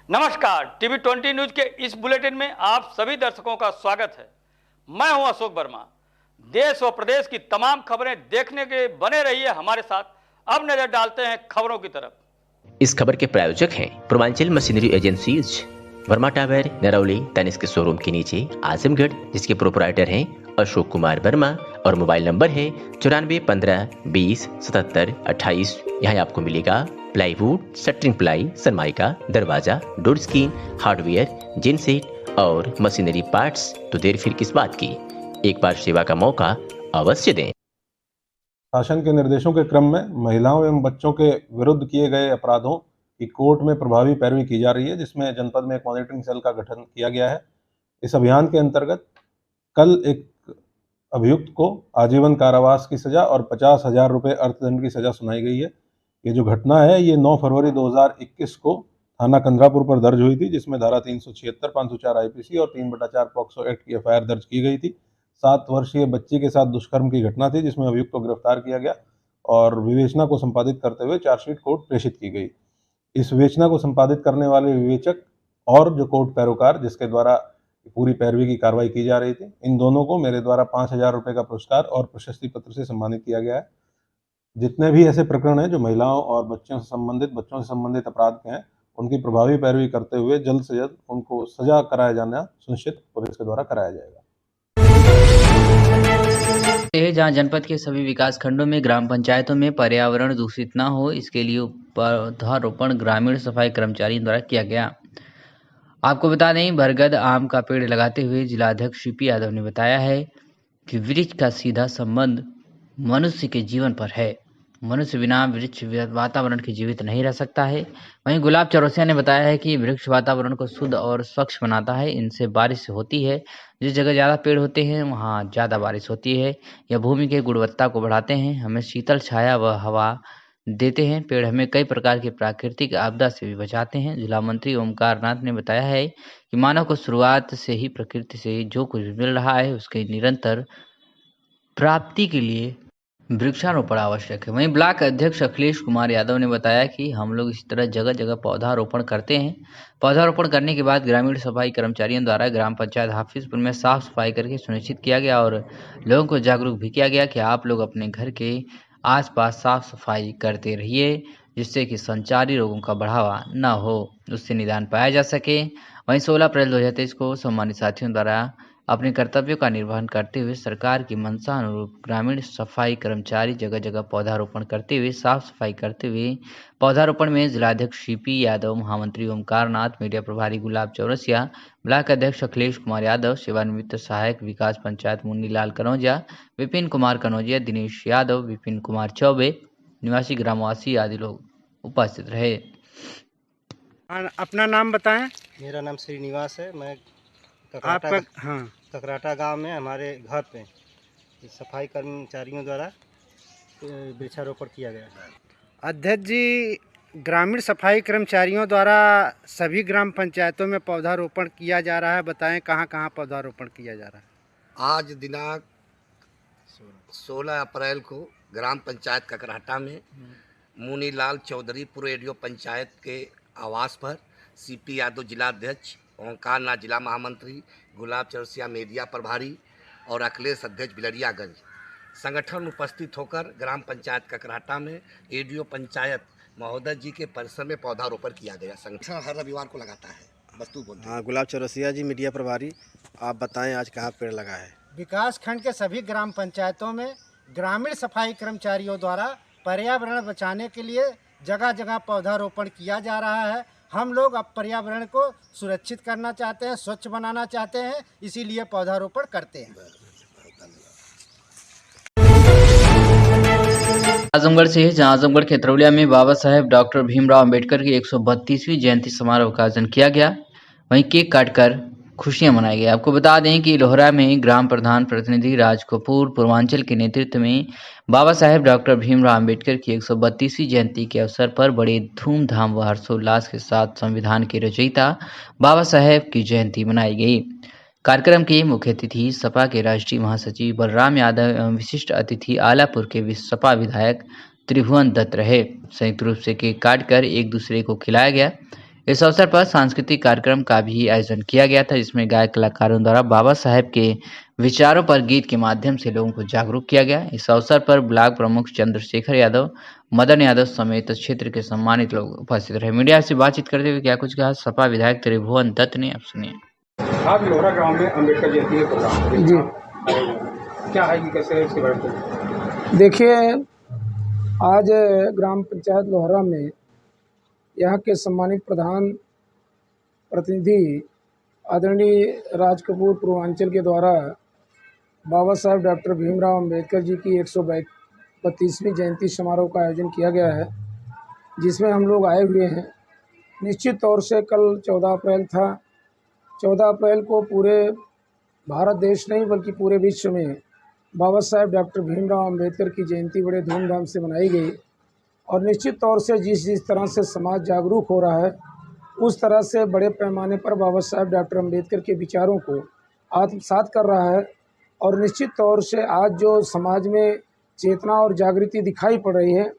नमस्कार, TV 20 news के इस बुलेटिन में आप सभी दर्शकों का स्वागत है। मैं हूं अशोक वर्मा। देश व प्रदेश की तमाम खबरें देखने के बने रहिए हमारे साथ। अब नजर डालते हैं खबरों की तरफ। इस खबर के प्रायोजक हैं Purvanchal machinery agencies, Verma tower, Narauli, Tanishq के शोरूम के नीचे आजमगढ़, जिसके प्रोपराइटर हैं अशोक कुमार वर्मा और मोबाइल नंबर है 9415207728। यहाँ आपको मिलेगा प्लाईवुड, शटरिंग प्लाई, सनमाइका, दरवाजा, डोर स्क्रीन, हार्डवेयर, जिनसेट और मशीनरी पार्ट्स। तो देर फिर किस बात की, एक बार सेवा का मौका अवश्य दें। शासन के निर्देशों के क्रम में महिलाओं एवं बच्चों के विरुद्ध किए गए अपराधों की कोर्ट में प्रभावी पैरवी की जा रही है, जिसमें जनपद में एक मॉनिटरिंग सेल का गठन किया गया है। इस अभियान के अंतर्गत कल एक अभियुक्त को आजीवन कारावास की सजा और 50,000 रुपये अर्थदंड की सजा सुनाई गई है। ये जो घटना है ये 9 फरवरी 2021 को थाना कंदरापुर पर दर्ज हुई थी, जिसमें धारा 376, 504 IPC और 3/4 पॉक्सो एक्ट की FIR दर्ज की गई थी। 7 वर्षीय बच्ची के साथ दुष्कर्म की घटना थी, जिसमें अभियुक्त को गिरफ्तार किया गया और विवेचना को संपादित करते हुए चार्जशीट कोर्ट प्रेषित की गई। इस विवेचना को संपादित करने वाले विवेचक और जो कोर्ट पैरोकार जिसके द्वारा पूरी पैरवी की कार्रवाई की जा रही थी, इन दोनों को मेरे द्वारा 5,000 रुपये का पुरस्कार और प्रशस्ति पत्र से सम्मानित किया गया है। जितने भी ऐसे प्रकरण हैं जो महिलाओं और बच्चों से संबंधित अपराध के हैं, उनकी प्रभावी पैरवी करते हुए जल्द से जल्द उनको सजा कराया जाना सुनिश्चित पुलिस के द्वारा कराया जाएगा। जहां जनपद के सभी विकास खंडों में ग्राम पंचायतों में पर्यावरण दूषित न हो, इसके लिए पौधारोपण ग्रामीण सफाई कर्मचारियों द्वारा किया गया। आपको बता दें, बरगद आम का पेड़ लगाते हुए जिलाध्यक्ष CP यादव ने बताया है कि वृक्ष का सीधा संबंध मनुष्य के जीवन पर है। मनुष्य बिना वृक्ष वातावरण के जीवित नहीं रह सकता है। वहीं गुलाब चौरसिया ने बताया है कि वृक्ष वातावरण को शुद्ध और स्वच्छ बनाता है। इनसे बारिश होती है। जिस जगह ज़्यादा पेड़ होते हैं वहाँ ज़्यादा बारिश होती है। यह भूमि की गुणवत्ता को बढ़ाते हैं, हमें शीतल छाया व हवा देते हैं। पेड़ हमें कई प्रकार की प्राकृतिक आपदा से भी बचाते हैं। जिला मंत्री ओमकार नाथ ने बताया है कि मानव को शुरुआत से ही प्रकृति से जो कुछ भी मिल रहा है उसके निरंतर प्राप्ति के लिए वृक्षारोपण आवश्यक है। वहीं ब्लॉक अध्यक्ष अखिलेश कुमार यादव ने बताया कि हम लोग इस तरह जगह जगह पौधारोपण करते हैं। पौधारोपण करने के बाद ग्रामीण सफाई कर्मचारियों द्वारा ग्राम पंचायत हाफिजपुर में साफ सफाई करके सुनिश्चित किया गया और लोगों को जागरूक भी किया गया कि आप लोग अपने घर के आसपास साफ सफाई करते रहिए, जिससे कि संचारी रोगों का बढ़ावा न हो, उससे निदान पाया जा सके। वहीं 16 अप्रैल 2023 को सम्मानित साथियों द्वारा अपने कर्तव्यों का निर्वहन करते हुए सरकार की मंशा अनुरूप ग्रामीण सफाई कर्मचारी जगह जगह पौधारोपण करते हुए साफ सफाई करते हुए पौधारोपण में जिलाध्यक्ष CP यादव, महामंत्री ओमकार नाथ, मीडिया प्रभारी गुलाब चौरसिया, ब्लॉक अध्यक्ष अखिलेश कुमार यादव, सेवानिवृत्त सहायक विकास पंचायत मुन्नीलाल कनौजिया, विपिन कुमार कनौजिया, दिनेश यादव, विपिन कुमार चौबे, निवासी ग्रामवासी आदि लोग उपस्थित रहे। अपना नाम बताएं। मेरा नाम श्रीनिवास है। मैं आपका ककराटा गांव में हमारे घर पे सफाई कर्मचारियों द्वारा वृक्षारोपण किया गया है। अध्यक्ष जी, ग्रामीण सफाई कर्मचारियों द्वारा सभी ग्राम पंचायतों में पौधारोपण किया जा रहा है, बताएं कहां कहां पौधारोपण किया जा रहा है। आज दिनांक 16 अप्रैल को ग्राम पंचायत ककराटा में मुनीलाल चौधरी पूर्व रेडियो पंचायत के आवास पर CP यादव जिलाध्यक्ष, ओंकार नाथ जिला महामंत्री, गुलाब चौरसिया मीडिया प्रभारी और अखिलेश अध्यक्ष बिलरियागंज संगठन उपस्थित होकर ग्राम पंचायत ककराटा में रेडियो पंचायत महोदय जी के परिसर में पौधारोपण किया गया। संगठन हर रविवार को लगाता है। वस्तु बोलते हैं। गुलाब चौरसिया जी, मीडिया प्रभारी, आप बताएं आज कहाँ पेड़ लगा है। विकास खंड के सभी ग्राम पंचायतों में ग्रामीण सफाई कर्मचारियों द्वारा पर्यावरण बचाने के लिए जगह जगह पौधारोपण किया जा रहा है। हम लोग अब पर्यावरण को सुरक्षित करना चाहते हैं, स्वच्छ बनाना चाहते हैं, इसीलिए पौधारोपण करते हैं। आजमगढ़ से है, जहां आजमगढ़ के तरौलिया में बाबा साहेब डॉक्टर भीमराव अंबेडकर की 132वीं जयंती समारोह का आयोजन किया गया। वहीं केक काटकर खुशियां मनाई गई। आपको बता दें कि लोहरा में ग्राम प्रधान प्रतिनिधि राज कपूर पूर्वांचल के नेतृत्व में बाबा साहेब डॉक्टर भीमराव अंबेडकर की 132वीं जयंती के अवसर पर बड़े धूमधाम व हर्षोल्लास के साथ संविधान के रचयिता बाबा साहेब की जयंती मनाई गई। कार्यक्रम के मुख्य अतिथि सपा के राष्ट्रीय महासचिव बलराम यादव एवं विशिष्ट अतिथि आलापुर के सपा विधायक त्रिभुवन दत्त रहे। संयुक्त रूप से केक काटकर एक दूसरे को खिलाया गया। इस अवसर पर सांस्कृतिक कार्यक्रम का भी आयोजन किया गया था, जिसमें गायक कलाकारों द्वारा बाबा साहेब के विचारों पर गीत के माध्यम से लोगों को जागरूक किया गया। इस अवसर पर ब्लॉक प्रमुख चंद्रशेखर यादव, मदन यादव समेत क्षेत्र के सम्मानित लोग उपस्थित रहे। मीडिया से बातचीत करते हुए क्या कुछ कहा सपा विधायक त्रिभुवन दत्त ने, आप सुनिए। आज लोहरा गांव में अम्बेडकर जयंती के प्रोग्राम जी क्या है कि कैसे है इसके बारे में? देखिए, आज ग्राम पंचायत लोहरा में यहाँ के सम्मानित प्रधान प्रतिनिधि आदरणीय राज कपूर पूर्वांचल के द्वारा बाबा साहब डॉक्टर भीमराव अंबेडकर जी की 132वीं जयंती समारोह का आयोजन किया गया है, जिसमें हम लोग आए हुए हैं। निश्चित तौर से कल 14 अप्रैल था। 14 अप्रैल को पूरे भारत देश नहीं बल्कि पूरे विश्व में बाबा साहेब डॉक्टर भीमराव अंबेडकर की जयंती बड़े धूमधाम से मनाई गई और निश्चित तौर से जिस तरह से समाज जागरूक हो रहा है, उस तरह से बड़े पैमाने पर बाबा साहेब डॉक्टर अंबेडकर के विचारों को आत्मसात कर रहा है। और निश्चित तौर से आज जो समाज में चेतना और जागृति दिखाई पड़ रही है,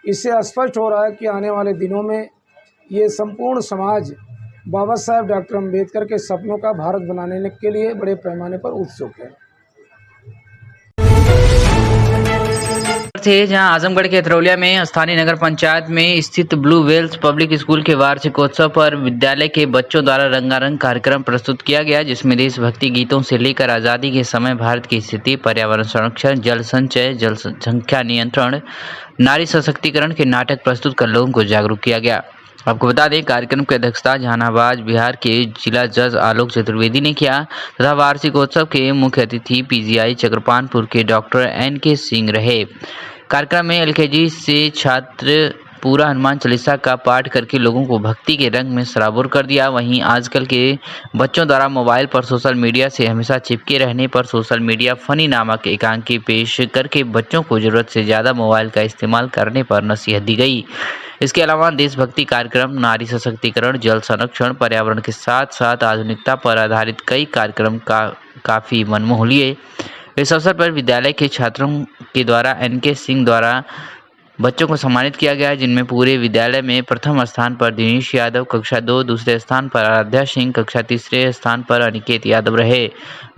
इससे स्पष्ट हो रहा है कि आने वाले दिनों में ये संपूर्ण समाज बाबा साहेब डॉक्टर अंबेडकर के सपनों का भारत बनाने के लिए बड़े पैमाने पर उत्सुक है। थे जहां आजमगढ़ के अतरौलिया में स्थानीय नगर पंचायत में स्थित ब्लू वेल्स पब्लिक स्कूल के वार्षिकोत्सव पर विद्यालय के बच्चों द्वारा रंगारंग कार्यक्रम प्रस्तुत किया गया, जिसमें देशभक्ति गीतों से लेकर आज़ादी के समय भारत की स्थिति, पर्यावरण संरक्षण, जल संचय, जल संख्या नियंत्रण, नारी सशक्तिकरण के नाटक प्रस्तुत कर लोगों को जागरूक किया गया। आपको बता दें, कार्यक्रम की अध्यक्षता जहानाबाद बिहार के जिला जज आलोक चतुर्वेदी ने किया तथा वार्षिकोत्सव के मुख्य अतिथि पीजीआई चक्रपानपुर के डॉक्टर NK सिंह रहे। कार्यक्रम में LKG से छात्र पूरा हनुमान चालीसा का पाठ करके लोगों को भक्ति के रंग में सराबोर कर दिया। वहीं आजकल के बच्चों द्वारा मोबाइल पर सोशल मीडिया से हमेशा चिपके रहने पर सोशल मीडिया फनी नामक एकांकी पेश करके बच्चों को ज़रूरत से ज़्यादा मोबाइल का इस्तेमाल करने पर नसीहत दी गई। इसके अलावा देशभक्ति कार्यक्रम, नारी सशक्तिकरण, जल संरक्षण, पर्यावरण के साथ साथ आधुनिकता पर आधारित कई कार्यक्रम काफ़ी मनमोह लिए। इस अवसर पर विद्यालय के छात्रों के द्वारा NK सिंह द्वारा बच्चों को सम्मानित किया गया, जिनमें पूरे विद्यालय में प्रथम स्थान पर दिनेश यादव, कक्षा 2, दूसरे स्थान पर आराध्या सिंह, कक्षा तीसरे स्थान पर अनिकेत यादव रहे।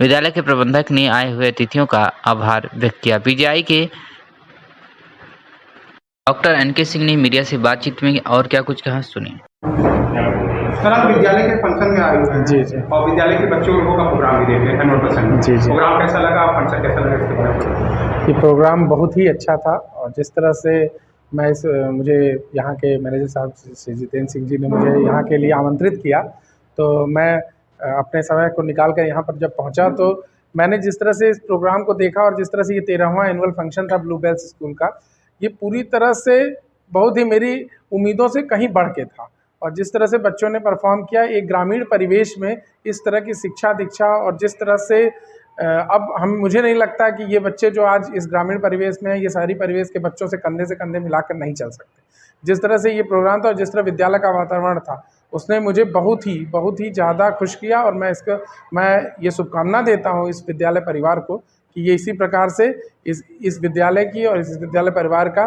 विद्यालय के प्रबंधक ने आए हुए अतिथियों का आभार व्यक्त किया। पीजीआई के डॉक्टर NK सिंह ने मीडिया से बातचीत में और क्या कुछ कहा, सुनिए। सर, आप विद्यालय के फंक्शन में आए हुए हैं। जी जी। और विद्यालय के बच्चों लोगों का प्रोग्राम भी देखे हैं 100%। जी जी। प्रोग्राम कैसा लगा, फंक्शन कैसा लगा, इसके बारे में? ये प्रोग्राम बहुत ही अच्छा था और जिस तरह से मुझे यहाँ के मैनेजर साहब श्री जितेंद्र सिंह जी ने मुझे यहाँ के लिए आमंत्रित किया, तो मैं अपने समय को निकाल कर यहाँ पर जब पहुँचा तो मैंने जिस तरह से इस प्रोग्राम को देखा और जिस तरह से ये 13वां एनुअल फंक्शन था ब्लू वेल्स स्कूल का, ये पूरी तरह से बहुत ही मेरी उम्मीदों से कहीं बढ़ के था। और जिस तरह से बच्चों ने परफॉर्म किया एक ग्रामीण परिवेश में, इस तरह की शिक्षा दीक्षा, और जिस तरह से अब मुझे नहीं लगता कि ये बच्चे जो आज इस ग्रामीण परिवेश में हैं, ये शहरी परिवेश के बच्चों से कंधे मिलाकर नहीं चल सकते। जिस तरह से ये प्रोग्राम था और जिस तरह विद्यालय का वातावरण था, उसने मुझे बहुत ही ज़्यादा खुश किया। और मैं ये शुभकामना देता हूँ इस विद्यालय परिवार को कि ये इसी प्रकार से इस विद्यालय की और इस विद्यालय परिवार का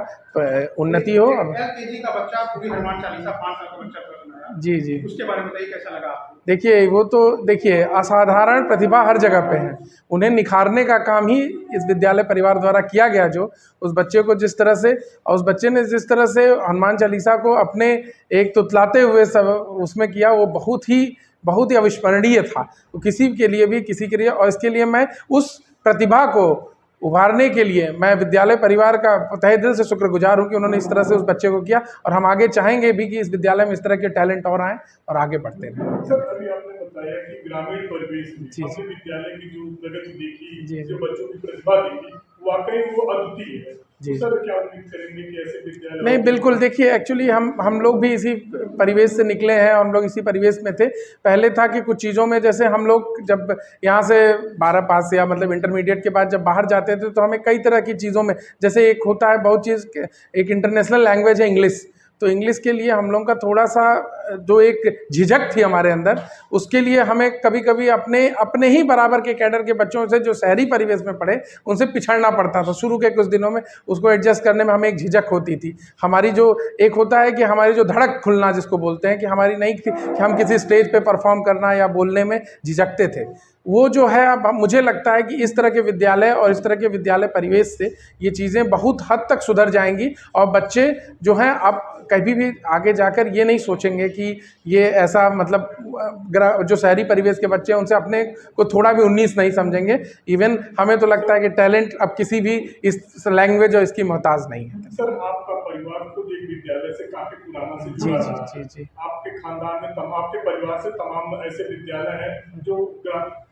उन्नति हो। LKG का बच्चा पूरी हनुमान चालीसा 5 साल का बच्चा बनाया। जी जी। उसके बारे में बताइए, कैसा लगा आपको? देखिए, वो तो देखिए असाधारण प्रतिभा हर जगह पे है, उन्हें निखारने का काम ही इस विद्यालय परिवार द्वारा किया गया। जो उस बच्चे को जिस तरह से, और उस बच्चे ने जिस तरह से हनुमान चालीसा को अपने एक तुतलाते हुए सब उसमें किया, वो बहुत ही अविस्मरणीय था। तो किसी के लिए और इसके लिए मैं उस प्रतिभा को उभारने के लिए मैं विद्यालय परिवार का तहे दिल से शुक्रगुजार हूँ कि उन्होंने इस तरह से उस बच्चे को किया। और हम आगे चाहेंगे भी कि इस विद्यालय में इस तरह के टैलेंट और आएँ और आगे बढ़ते रहें। सर, अभी आपने बताया कि ग्रामीण परिवेश में हमने विद्यालय की जो प्रगति देखी, जो बच्चों की प्रतिभा देखी, वाकई वो अद्वितीय है। तो सर, क्या उम्मीद करेंगे कि ऐसे विद्यालय? नहीं, बिल्कुल। देखिए, एक्चुअली हम लोग भी इसी परिवेश से निकले हैं, हम लोग इसी परिवेश में थे। पहले था कि कुछ चीज़ों में, जैसे हम लोग जब यहाँ से 12 पास या मतलब इंटरमीडिएट के बाद जब बाहर जाते थे तो हमें कई तरह की चीज़ों में, जैसे एक होता है बहुत चीज़, एक इंटरनेशनल लैंग्वेज है इंग्लिश, तो इंग्लिश के लिए हम लोगों का थोड़ा सा जो एक झिझक थी हमारे अंदर, उसके लिए हमें कभी कभी अपने ही बराबर के कैडर के बच्चों से जो शहरी परिवेश में पढ़े उनसे पिछड़ना पड़ता था। शुरू के कुछ दिनों में उसको एडजस्ट करने में हमें एक झिझक होती थी। हमारी जो एक होता है कि हमारी जो धड़क खुलना जिसको बोलते हैं, कि हमारी नहीं कि हम किसी स्टेज पे परफॉर्म करना या बोलने में झिझकते थे, वो जो है अब मुझे लगता है कि इस तरह के विद्यालय और इस तरह के विद्यालय परिवेश से ये चीज़ें बहुत हद तक सुधर जाएंगी और बच्चे जो हैं अब कभी भी आगे जाकर ये नहीं सोचेंगे कि ये ऐसा मतलब जो शहरी परिवेश के बच्चे हैं उनसे अपने को थोड़ा भी 19 नहीं समझेंगे। इवन हमें तो लगता है कि टैलेंट अब किसी भी इस लैंग्वेज और इसकी मोहताज नहीं है। सर, आपका परिवार खुद एक विद्यालय से काफी पुराना से जुड़ा रहा है। जी। आपके खानदान में आपके परिवार से तमाम ऐसे विद्यालय हैं जो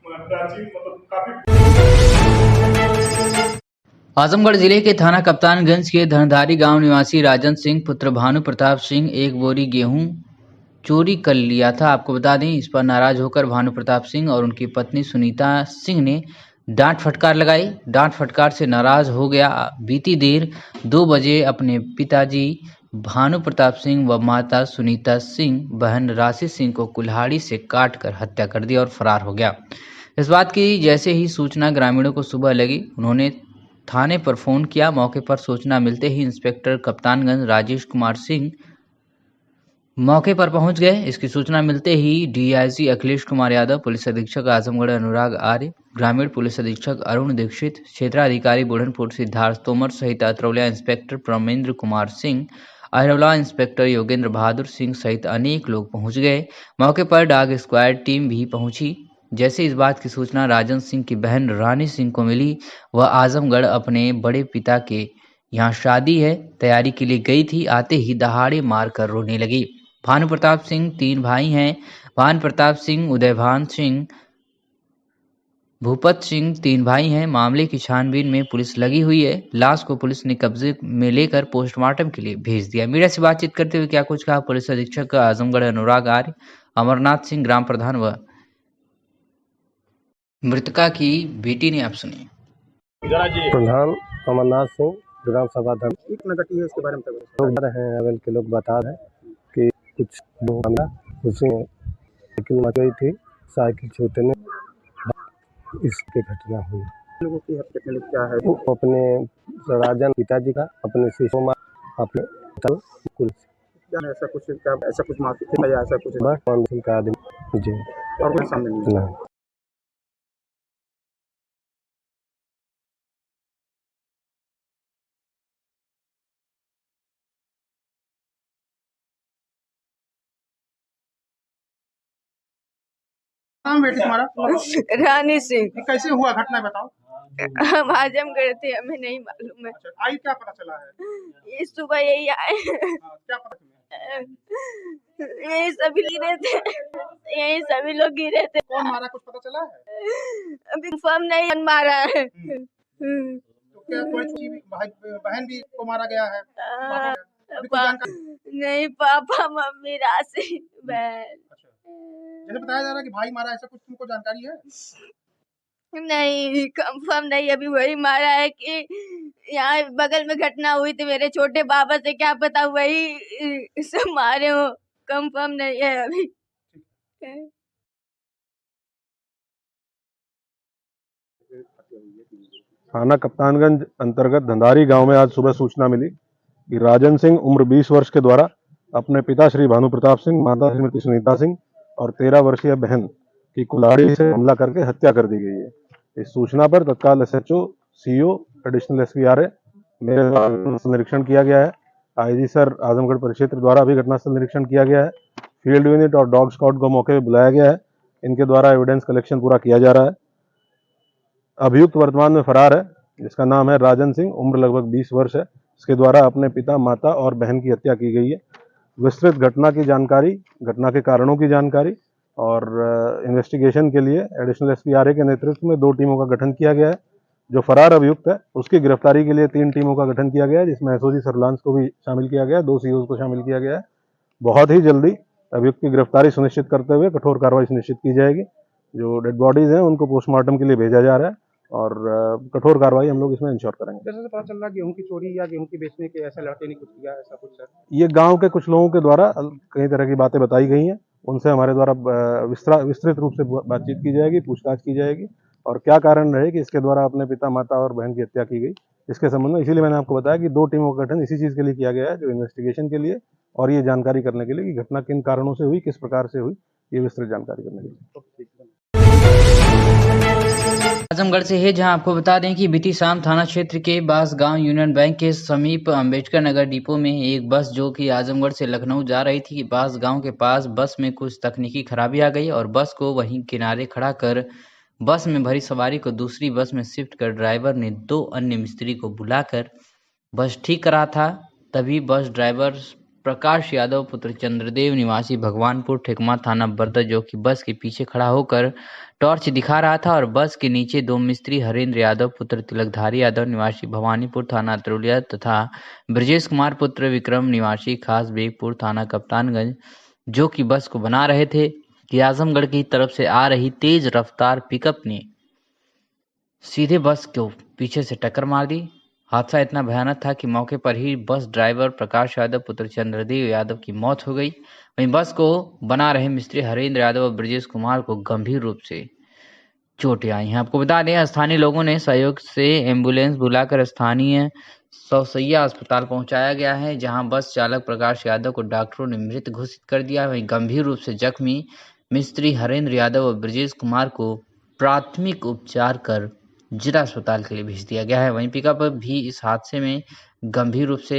प्राचीन मतलब काफी। आजमगढ़ जिले के थाना कप्तानगंज के धनधारी गांव निवासी राजन सिंह पुत्र भानु प्रताप सिंह एक बोरी गेहूं चोरी कर लिया था। आपको बता दें, इस पर नाराज होकर भानु प्रताप सिंह और उनकी पत्नी सुनीता सिंह ने डांट फटकार लगाई। डांट फटकार से नाराज हो गया। बीती देर 2 बजे अपने पिताजी भानु प्रताप सिंह व माता सुनीता सिंह बहन राशि सिंह को कुल्हाड़ी से काट कर हत्या कर दी और फरार हो गया। इस बात की जैसे ही सूचना ग्रामीणों को सुबह लगी, उन्होंने थाने पर फोन किया। मौके पर सूचना मिलते ही इंस्पेक्टर कप्तानगंज राजेश कुमार सिंह मौके पर पहुंच गए। इसकी सूचना मिलते ही डीआईजी अखिलेश कुमार यादव, पुलिस अधीक्षक आजमगढ़ अनुराग आर्य, ग्रामीण पुलिस अधीक्षक अरुण दीक्षित, क्षेत्राधिकारी बुढ़नपुर सिद्धार्थ तोमर सहित अतरौलिया इंस्पेक्टर प्रमेंद्र कुमार सिंह, अहिरौला इंस्पेक्टर योगेंद्र बहादुर सिंह सहित अनेक लोग पहुंच गए। मौके पर डॉग स्क्वाड टीम भी पहुंची। जैसे इस बात की सूचना राजन सिंह की बहन रानी सिंह को मिली, वह आजमगढ़ अपने बड़े पिता के यहाँ शादी है तैयारी के लिए गई थी। आते ही दहाड़े मारकर रोने लगी। भानु प्रताप सिंह 3 भाई हैं। भानु प्रताप सिंह, उदयभान सिंह, भूपत सिंह 3 भाई हैं। मामले की छानबीन में पुलिस लगी हुई है। लाश को पुलिस ने कब्जे में लेकर पोस्टमार्टम के लिए भेज दिया। मीडिया से बातचीत करते हुए क्या कुछ कहा पुलिस अधीक्षक आजमगढ़ अनुराग आर्य, अमरनाथ सिंह ग्राम प्रधान व मृतका की बेटी ने, आप सुनिए। प्रधान अमरनाथ सिंह, ग्राम सभा धन। कितना घटी है इसके बारे में लोग हैं, अवेल के लोग बता रहे हैं कि कुछ उसी साइकिल मचाई थी, साइकिल छूटने इसकी घटना हुई। लोगों की हत्या क्या है? अपने राजन पिताजी का, अपने शिशु माँ, अपने कुल ऐसा कुछ माफी थी या ऐसा कुछ बस का आदमी जी और कोई सामने नहीं। नाम बेटी तुम्हारा? रानी सिंह। कैसे हुआ घटना बताओ। हम आजमगढ़ थे, हमें नहीं मालूम है। अच्छा, आई क्या पता चला है? ये सुबह यही आए। क्या पता चला? यही सभी गिरे थे, यही सभी लोग गिरे थे। कौन मारा कुछ पता चला है? अभी कंफर्म नहीं, कौन मारा है। तो क्या कोई बहन भी को मारा गया है? नहीं, पापा मम्मी राशि बहन। जैसे बताया जा रहा है कि भाई मारा, ऐसा कुछ तुमको जानकारी है? नहीं, कंफर्म नहीं। अभी वही मारा है कि यहाँ बगल में घटना हुई थी, मेरे छोटे बाबा से क्या पता वही सब मारे हो, कंफर्म नहीं है अभी। थाना कप्तानगंज अंतर्गत धंधारी गांव में आज सुबह सूचना मिली कि राजन सिंह उम्र 20 वर्ष के द्वारा अपने पिता श्री भानु प्रताप सिंह, माता श्रीमती सुनीता सिंह और 13 वर्षीय बहन की कुल्हाड़ी से हमला करके हत्या कर दी गई है। इस सूचना पर तत्काल SHO, CO, additional SP RA मेरे द्वारा निरीक्षण किया गया है। आईजी सर आजमगढ़ परिक्षेत्र द्वारा भी घटनास्थल निरीक्षण किया गया है। फील्ड यूनिट और डॉग स्क्वाड को मौके पर बुलाया गया है। इनके द्वारा एविडेंस कलेक्शन पूरा किया जा रहा है। अभियुक्त वर्तमान में फरार है, जिसका नाम है राजन सिंह, उम्र लगभग 20 वर्ष है। इसके द्वारा अपने पिता, माता और बहन की हत्या की गई है। विस्तृत घटना की जानकारी, घटना के कारणों की जानकारी और इन्वेस्टिगेशन के लिए एडिशनल एसपी आरए के नेतृत्व में 2 टीमों का गठन किया गया है। जो फरार अभियुक्त है उसकी गिरफ्तारी के लिए 3 टीमों का गठन किया गया है, जिसमें एसओजी सर्विलांस को भी शामिल किया गया है, 2 सीओ को शामिल किया गया है। बहुत ही जल्दी अभियुक्त की गिरफ्तारी सुनिश्चित करते हुए कठोर कार्रवाई सुनिश्चित की जाएगी। जो डेड बॉडीज हैं उनको पोस्टमार्टम के लिए भेजा जा रहा है और कठोर कार्रवाई हम लोग इसमें इंश्योर करेंगे। जैसे से पता चल रहा है गेहूं की चोरी या गेहूं की बेचने के ऐसा लड़के ने कुछ किया, ऐसा कुछ सर? ये गांव के कुछ लोगों के द्वारा कई तरह की बातें बताई गई हैं, उनसे हमारे द्वारा विस्तृत रूप से बातचीत की जाएगी, पूछताछ की जाएगी और क्या कारण रहे कि इसके द्वारा अपने पिता, माता और बहन की हत्या की गई, इसके संबंध में इसीलिए मैंने आपको बताया कि 2 टीमों का गठन इसी चीज़ के लिए किया गया है, जो इन्वेस्टिगेशन के लिए और ये जानकारी करने के लिए कि घटना किन कारणों से हुई, किस प्रकार से हुई, ये विस्तृत जानकारी करने के लिए। आजमगढ़ से है, जहां आपको बता दें कि बीती शाम थाना क्षेत्र के बांसगांव यूनियन बैंक के समीप अंबेडकर नगर डिपो में एक बस जो कि आजमगढ़ से लखनऊ जा रही थी, बांसगांव के पास बस में कुछ तकनीकी खराबी आ गई और बस को वहीं किनारे खड़ा कर बस में भरी सवारी को दूसरी बस में शिफ्ट कर ड्राइवर ने 2 अन्य मिस्त्री को बुलाकर बस ठीक करा था। तभी बस ड्राइवर प्रकाश यादव पुत्र चंद्रदेव निवासी भगवानपुर ठेकमा थाना बरदा जो कि बस के पीछे खड़ा होकर टॉर्च दिखा रहा था और बस के नीचे 2 मिस्त्री हरेंद्र यादव पुत्र तिलकधारी यादव निवासी भवानीपुर थाना तरुलिया तथा ब्रजेश कुमार पुत्र विक्रम निवासी खास बेगपुर थाना कप्तानगंज जो कि बस को बना रहे थे कि आजमगढ़ की तरफ से आ रही तेज रफ्तार पिकअप ने सीधे बस को पीछे से टक्कर मार दी। हादसा इतना भयानक था कि मौके पर ही बस ड्राइवर प्रकाश यादव पुत्र चंद्रदेव यादव की मौत हो गई। वहीं बस को बना रहे मिस्त्री हरेंद्र यादव और ब्रजेश कुमार को गंभीर रूप से चोटें आई हैं। आपको बता दें, स्थानीय लोगों ने सहयोग से एम्बुलेंस बुलाकर स्थानीय सौसैया अस्पताल पहुंचाया गया है, जहां बस चालक प्रकाश यादव को डॉक्टरों ने मृत घोषित कर दिया। वहीं गंभीर रूप से जख्मी मिस्त्री हरेंद्र यादव और ब्रजेश कुमार को प्राथमिक उपचार कर जिला अस्पताल के लिए भेज दिया गया है। वहीं पिकअप भी इस हादसे में गंभीर रूप से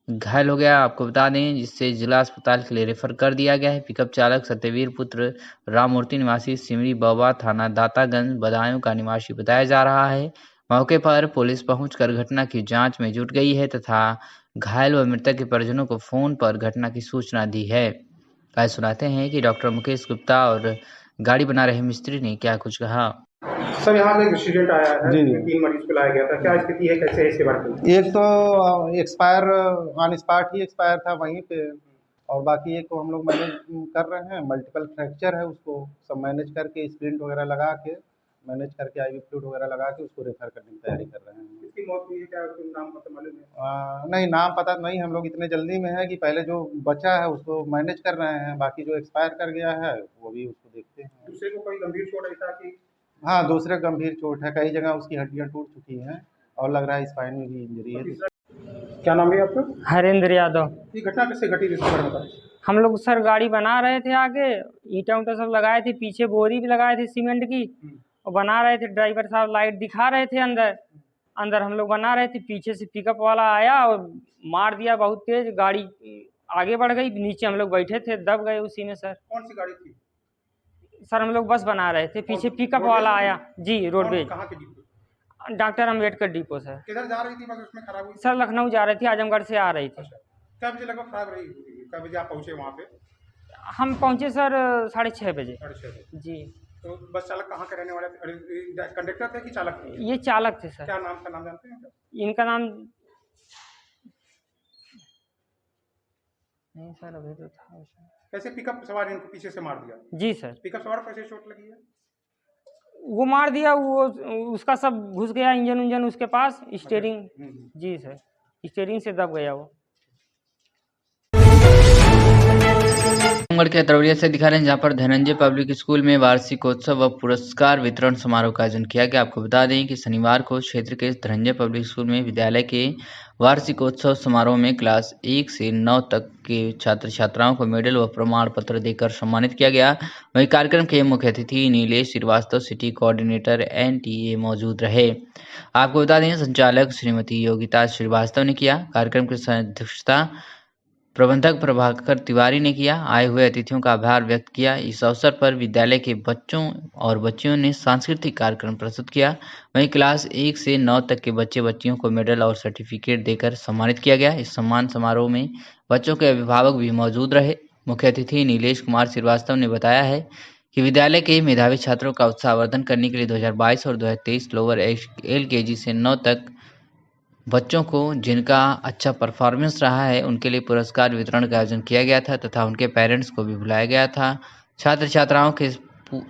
घायल हो गया, आपको बता दें, जिससे जिला अस्पताल के लिए रेफर कर दिया गया है। पिकअप चालक सत्यवीर पुत्र राममूर्ति निवासी सिमरी बाबा थाना दातागंज बदायूं का निवासी बताया जा रहा है। मौके पर पुलिस पहुंचकर घटना की जांच में जुट गई है तथा घायल व मृतक के परिजनों को फोन पर घटना की सूचना दी है। आज सुनाते हैं कि डॉक्टर मुकेश गुप्ता और गाड़ी बना रहे मिस्त्री ने क्या कुछ कहा। सर यहाँ पे एक एक्सीडेंट आया है, जी। 3 मरीज को लाया गया था, क्या स्थिति है, कैसे है इसके बारे में? एक तो expire on spot he expire था वहीं पे, और बाकी एक को हम लोग मैनेज कर रहे हैं। मल्टीपल फ्रैक्चर है, उसको सब मैनेज करके स्प्रिंट वगैरह लगा के मैनेज करके IV फ्लूइड वगैरह लगा के उसको रेफर करने की तैयारी कर रहे हैं। इसकी मौत हुई है, क्या नाम पता मालूम है? नहीं, नाम पता नहीं, हम लोग इतने जल्दी में है कि पहले जो बचा है उसको मैनेज कर रहे हैं, बाकी जो एक्सपायर कर गया है वो भी उसको देखते हैं। दूसरे को कोई गंभीर चोट ऐसा कि? हाँ, दूसरे गंभीर चोट है, कई जगह उसकी हड्डियाँ टूट चुकी हैं और लग रहा है स्पाइन में भी इंजरी है। क्या नाम है आपका? हरेंद्र यादव। ये घटना कैसे घटी, इसके बारे में बताएं। हम लोग सर गाड़ी बना रहे थे, आगे ईंटा उंटा सब लगाए थे, पीछे बोरी भी लगाए थे सीमेंट की, और बना रहे थे। ड्राइवर साहब लाइट दिखा रहे थे, अंदर हम लोग बना रहे थे। पीछे से पिकअप वाला आया और मार दिया बहुत तेज, गाड़ी आगे बढ़ गई, नीचे हम लोग बैठे थे, दब गए उसी में। सर कौन सी गाड़ी थी? सर हम लोग बस बना रहे थे, पीछे पिकअप वाला आया जी, रोडवेज। कहाँ के depot? Doctor Ambedkar depot. Sir किधर जा रही थी बस, उसमें खराब हुई? सर लखनऊ जा रही थी, आजमगढ़ से आ रही थी। क्या बजे लगभग खराब रही? क्या बजे आप पहुँचे वहाँ पे? हम पहुँचे सर 6:30 बजे। 6:30 बजे जी। तो बस चालक कहाँ के रहने वाले थे? कंडक्टर थे कि चालक थे? ये चालक थे सर। क्या नाम का, नाम जानते हैं क्या? इनका नाम नहीं सर, अभी तो था। कैसे पिकअप सवार इनको पीछे से मार दिया? जी सर। पिकअप सवार को कैसे चोट लगी है? वो मार दिया, वो उसका सब घुस गया, इंजन उंजन उसके पास, स्टीयरिंग। जी सर, स्टीयरिंग से दब गया वो। आजमगढ़ के अतरौलिया से दिखा रहे हैं, जहाँ पर धनंजय पब्लिक स्कूल में वार्षिकोत्सव व पुरस्कार वितरण समारोह का आयोजन किया गया। आपको बता दें कि शनिवार को क्षेत्र के धनंजय पब्लिक स्कूल में विद्यालय के वार्षिकोत्सव समारोह में क्लास 1 से 9 तक के छात्र छात्राओं को मेडल व प्रमाण पत्र देकर सम्मानित किया गया। वहीं कार्यक्रम के मुख्य अतिथि Nilesh Srivastava, city coordinator NTA मौजूद रहे। आपको बता दें, संचालक श्रीमती योगिता श्रीवास्तव ने किया। कार्यक्रम की अध्यक्षता प्रबंधक प्रभाकर तिवारी ने किया। आए हुए अतिथियों का आभार व्यक्त किया। इस अवसर पर विद्यालय के बच्चों और बच्चियों ने सांस्कृतिक कार्यक्रम प्रस्तुत किया। वहीं क्लास 1 से 9 तक के बच्चे बच्चियों को मेडल और सर्टिफिकेट देकर सम्मानित किया गया। इस सम्मान समारोह में बच्चों के अभिभावक भी मौजूद रहे। मुख्य अतिथि नीलेश कुमार श्रीवास्तव ने बताया है कि विद्यालय के मेधावी छात्रों का उत्साहवर्धन करने के लिए 2022 और 2023 लोअर LKG से 9 तक बच्चों को जिनका अच्छा परफॉर्मेंस रहा है उनके लिए पुरस्कार वितरण का आयोजन किया गया था तथा उनके पेरेंट्स को भी बुलाया गया था। छात्र छात्राओं के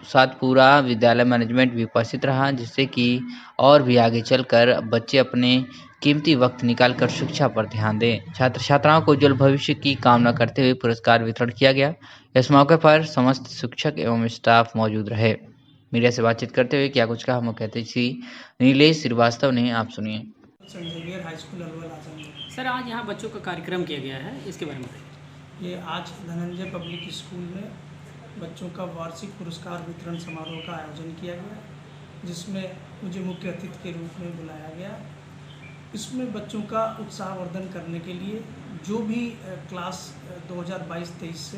साथ पूरा विद्यालय मैनेजमेंट भी उपस्थित रहा, जिससे कि और भी आगे चलकर बच्चे अपने कीमती वक्त निकालकर शिक्षा पर ध्यान दें। छात्र छात्राओं को उज्जवल भविष्य की कामना करते हुए पुरस्कार वितरण किया गया। इस मौके पर समस्त शिक्षक एवं स्टाफ मौजूद रहे। मीडिया से बातचीत करते हुए क्या कुछ कहा मुख्य अतिथि नीलेश श्रीवास्तव ने, आप सुनिए। Saint Xavier High School Alwar Azamgarh. Sir, आज यहाँ बच्चों का कार्यक्रम किया गया है, इसके बारे में बताइए। ये आज धनंजय पब्लिक स्कूल में बच्चों का वार्षिक पुरस्कार वितरण समारोह का आयोजन किया गया, जिसमें मुझे मुख्य अतिथि के रूप में बुलाया गया। इसमें बच्चों का उत्साहवर्धन करने के लिए जो भी क्लास 2022-23 से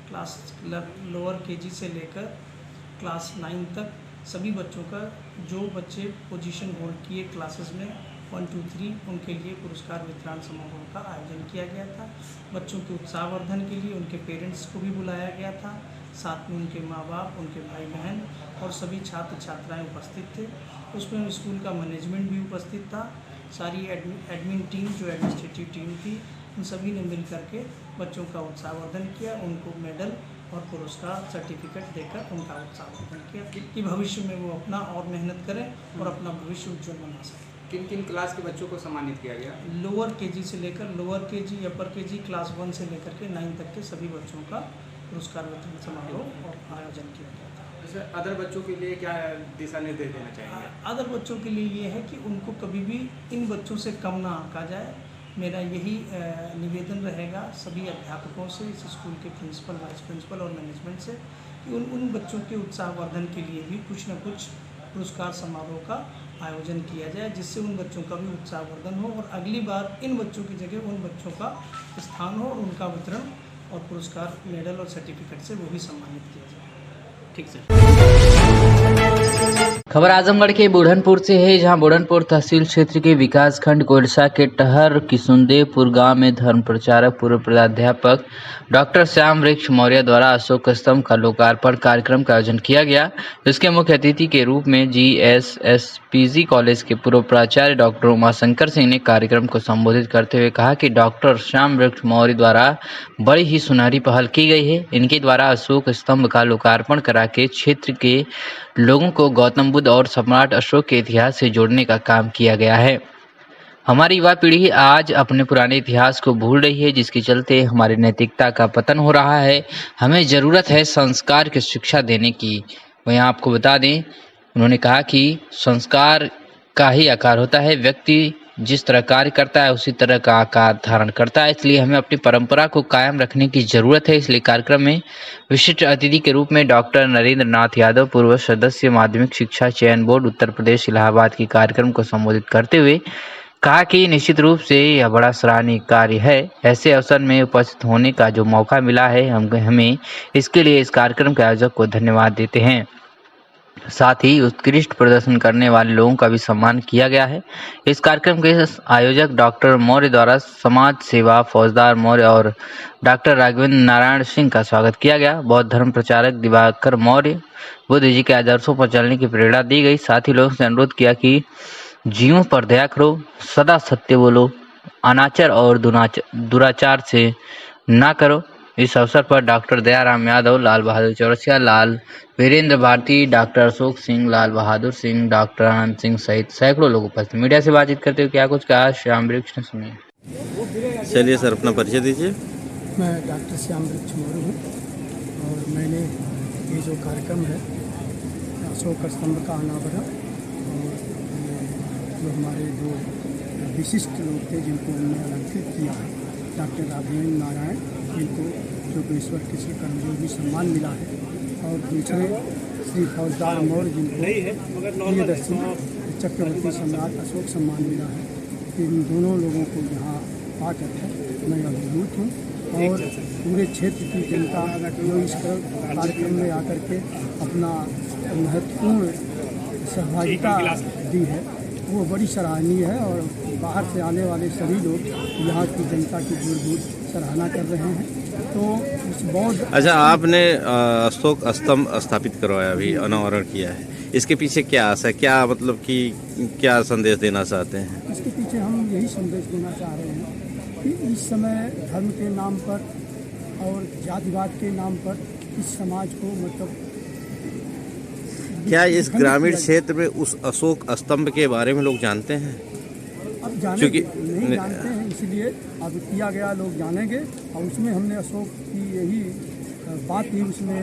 क्लास लोअर केजी से लेकर क्लास 9 तक सभी बच्चों का, जो बच्चे पोजीशन होल्ड किए क्लासेस में 1, 2, 3, उनके लिए पुरस्कार वितरण समारोह का आयोजन किया गया था। बच्चों के उत्साहवर्धन के लिए उनके पेरेंट्स को भी बुलाया गया था, साथ में उनके माँ बाप, उनके भाई बहन और सभी छात्र छात्राएं उपस्थित थे। उसमें स्कूल का मैनेजमेंट भी उपस्थित था। सारी एडमिन टीम, जो एडमिनिस्ट्रेटिव टीम थी, उन सभी ने मिल करके बच्चों का उत्साहवर्धन किया, उनको मेडल और पुरस्कार सर्टिफिकेट देकर उनका उत्साहवर्धन किया कि भविष्य में वो अपना और मेहनत करें और अपना भविष्य उज्जवल बना सकें। किन किन क्लास के बच्चों को सम्मानित किया गया? लोअर केजी से लेकर लोअर केजी, अपर केजी, क्लास 1 से लेकर के 9 तक के सभी बच्चों का पुरस्कार वितरण समारोह और आयोजन किया गया था। जैसे अदर बच्चों के लिए क्या दिशा निर्देश देना चाहिए? अदर बच्चों के लिए ये है कि उनको कभी भी इन बच्चों से कम ना आंका जाए। मेरा यही निवेदन रहेगा सभी अध्यापकों से, इस स्कूल के प्रिंसिपल, वाइस प्रिंसिपल और मैनेजमेंट से, कि उन बच्चों के उत्साहवर्धन के लिए भी कुछ न कुछ पुरस्कार समारोह का आयोजन किया जाए, जिससे उन बच्चों का भी उत्साहवर्धन हो और अगली बार इन बच्चों की जगह उन बच्चों का स्थान हो, उनका वितरण और पुरस्कार, मेडल और सर्टिफिकेट से वो भी सम्मानित किया जाए। ठीक सर। खबर आजमगढ़ के बुढ़नपुर से है, जहां बुढ़नपुर तहसील क्षेत्र के विकास खंड कोरसा के टहर किसुनदेवपुर गांव में धर्म प्रचारक पूर्व प्राध्यापक डॉक्टर श्याम वृक्ष मौर्य द्वारा अशोक स्तंभ का लोकार्पण कार्यक्रम का आयोजन किया गया। इसके मुख्य अतिथि के रूप में GSSPG कॉलेज के पूर्व प्राचार्य डॉक्टर उमाशंकर सिंह ने कार्यक्रम को संबोधित करते हुए कहा कि डॉक्टर श्याम वृक्ष मौर्य द्वारा बड़ी ही सुनहरी पहल की गई है। इनके द्वारा अशोक स्तंभ का लोकार्पण करा के क्षेत्र के लोगों को गौतम बुद्ध और सम्राट अशोक के इतिहास से जोड़ने का काम किया गया है। हमारी युवा पीढ़ी आज अपने पुराने इतिहास को भूल रही है, जिसके चलते हमारी नैतिकता का पतन हो रहा है। हमें ज़रूरत है संस्कार की शिक्षा देने की। वहीं आपको बता दें, उन्होंने कहा कि संस्कार का ही आकार होता है, व्यक्ति जिस तरह कार्य करता है उसी तरह का आकार धारण करता है, इसलिए हमें अपनी परंपरा को कायम रखने की जरूरत है। इसलिए कार्यक्रम में विशिष्ट अतिथि के रूप में डॉक्टर नरेंद्र नाथ यादव, पूर्व सदस्य माध्यमिक शिक्षा चयन बोर्ड उत्तर प्रदेश इलाहाबाद की कार्यक्रम को संबोधित करते हुए कहा कि निश्चित रूप से यह बड़ा सराहनीय कार्य है। ऐसे अवसर में उपस्थित होने का जो मौका मिला है, हमें इसके लिए इस कार्यक्रम के आयोजक को धन्यवाद देते हैं। साथ ही उत्कृष्ट प्रदर्शन करने वाले लोगों का भी सम्मान किया गया है। इस कार्यक्रम के आयोजक डॉक्टर मौर्य द्वारा समाज सेवा फौजदार मौर्य और डॉक्टर राघवेंद्र नारायण सिंह का स्वागत किया गया। बौद्ध धर्म प्रचारक दिवाकर मौर्य बुद्ध जी के आदर्शों पर चलने की प्रेरणा दी गई। साथ ही लोगों से अनुरोध किया कि जीवों पर दया करो, सदा सत्य बोलो, अनाचार और दुराचार से ना करो। इस अवसर पर डॉक्टर दयाराम यादव, लाल बहादुर चौरसिया, लाल वीरेंद्र भारती, डॉक्टर अशोक सिंह, लाल बहादुर सिंह, डॉक्टर आनंद सिंह सहित सैकड़ों लोग उपस्थित। मीडिया से बातचीत करते हुए क्या कुछ कहा श्याम वृक्ष ने, सुनिए। चलिए सर, अपना परिचय दीजिए। मैं डॉक्टर श्याम वृक्ष मौर्य हूँ और मैंने ये जो कार्यक्रम है अशोक स्तंभ का अनावरण और जो हमारे जो विशिष्ट लोग थे जिनको हमने अलंकृत किया है, डॉक्टर राघवेंद्र नारायण, जिनको जोगेश्वर किसी कर्मयोगी सम्मान मिला है, और दूसरे श्री फौजदार मौर्य जिनको प्रियदर्शी चक्रवर्ती सम्राट अशोक सम्मान मिला है। इन दोनों लोगों को यहाँ आकर मैं अभिभूत हूँ और पूरे क्षेत्र की जनता जो इस कार्यक्रम में आकर के अपना महत्वपूर्ण सहभागिता दी है वो बड़ी सराहनीय है और बाहर से आने वाले सभी लोग यहाँ की जनता की दूर सराहना कर रहे हैं। तो इस बौद्ध अच्छा, आपने अशोक स्तंभ स्थापित करवाया, अभी अनावरण किया है, इसके पीछे क्या आशा है, क्या मतलब कि क्या संदेश देना चाहते हैं? इसके पीछे हम यही संदेश देना चाह रहे हैं कि इस समय धर्म के नाम पर और जातिवाद के नाम पर इस समाज को मतलब क्या इस ग्रामीण क्षेत्र में उस अशोक स्तंभ के बारे में लोग जानते हैं? अब जानेंगे, नहीं जानते हैं, इसलिए अब किया गया, लोग जानेंगे। और उसमें हमने अशोक की यही बात ही उसमें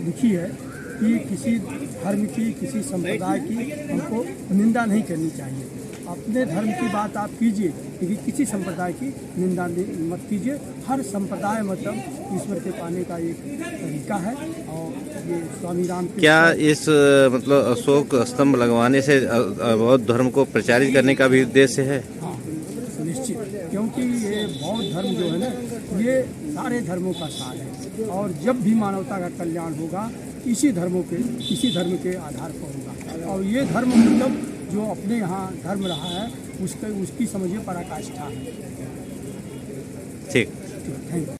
लिखी है कि किसी धर्म की, किसी संप्रदाय की हमको निंदा नहीं करनी चाहिए। अपने धर्म की बात आप कीजिए, लेकिन किसी संप्रदाय की निंदा मत कीजिए। हर संप्रदाय मतलब ईश्वर के पाने का एक तरीका है। और ये स्वामी राम क्या इस मतलब अशोक स्तंभ लगवाने से बौद्ध धर्म को प्रचारित करने का भी उद्देश्य है? हाँ, निश्चित, क्योंकि ये बौद्ध धर्म जो है ना, ये सारे धर्मों का सार है। और जब भी मानवता का कल्याण होगा इसी धर्म के आधार पर होगा। और ये धर्म मतलब जो अपने यहाँ धर्म रहा है उसकी समझिए पराकाष्ठा है। ठीक, थैंक यू।